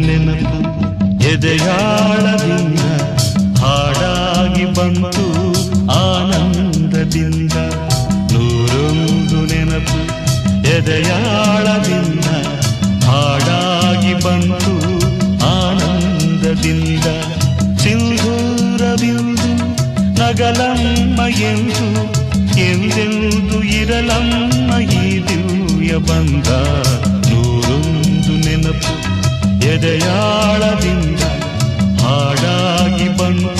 ನೆನಪು ಎದೆಯಾಳದಿಂದ ಹಾಡಾಗಿ ಬಂತು ಆನಂದದಿಂದ. ನೂರೊಂದು ನೆನಪು ಎದೆಯಾಳದಿಂದ ಹಾಡಾಗಿ ಬಂತು ಆನಂದದಿಂದ. ಸಿಂಧೂರವಿಂದು ನಗಲಮ್ಮ ಎಂದು ಎಂದೆಂದು ಇರಲಮ್ಮ ಈ ದಿವ್ಯ ಬಂದ. ನೂರೊಂದು ನೆನಪು ಎದೆಯಾಳದಿಂದ ಹಾಡಾಗಿ ಬಂತು